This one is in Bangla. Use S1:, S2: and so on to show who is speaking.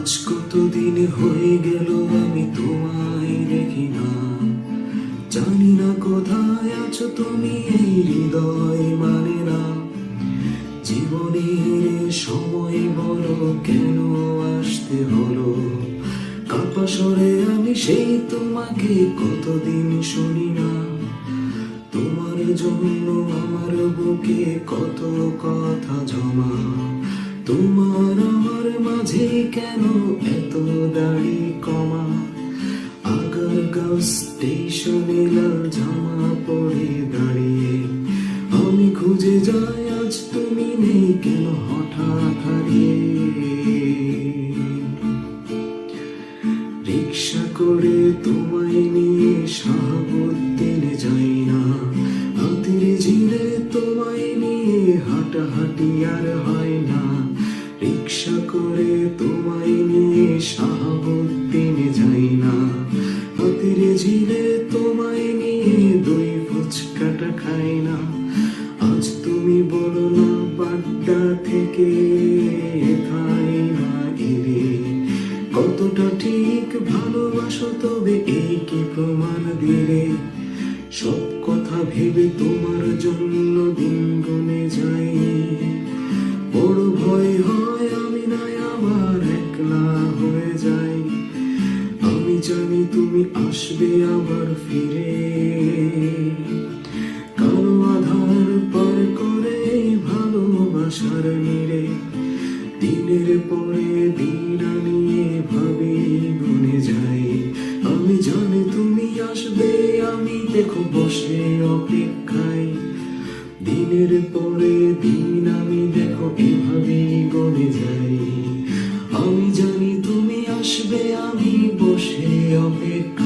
S1: আজ কতদিন হয়ে গেল আমি তোমায় দেখি না, জানি না কোথায় আছো তুমি, এই হৃদয় মানে না। জীবনের সময় বলো কেন আসতে হলো, কাপা স্বরে আমি সেই তোমাকে কতদিন শুনি না। তোমার জন্য আমার বুকে কত কথা জমা, তোমার আমার মাঝে কেন এত দাড়ি কমা। আগারগাঁও স্টেশনে লাল জামা পরে দাঁড়িয়ে আমি খুঁজে যাই, আজ তুমি নেই কেন হঠাৎ হারিয়ে। রিক্সা করে তোমায় নিয়ে শাহাবুদ্দিনে যাই না, হাতির ঝিলে তোমায় নিয়ে হাঁটাহাঁটি আর হয় না। রিক্সা করে তোমায় নিয়ে শাহাবুদ্দিনে যাই না, হাতির ঝিলে তোমায় নিয়ে দই ফুচকাটা খাই না। আজ তুমি বলো না বাড্ডা থেকে এথায় না এলে, কতটা ঠিক ভালোবাসো তবে এই কি প্রমাণ দিলে। সব কথা ভেবে তোমার জন্য দিন গুনে যাই, বড় ভয় হয় আমি না আবার একলা হয়ে যাই। আমি জানি তুমি আসবে আবার ফিরে, কালো আধার পার করে ভালোবাসার নিরে। দিনের পরে দিন আমি এভাবে গুনে যাই, আমি জানি তুমি আসবে, আমি দেখো বসে অপেক্ষায়। দিনের পরে দিন আমি দেখো এভাবে গুনে যাই, আমি জানি তুমি আসবে, আমি বসে অপেক্ষায়।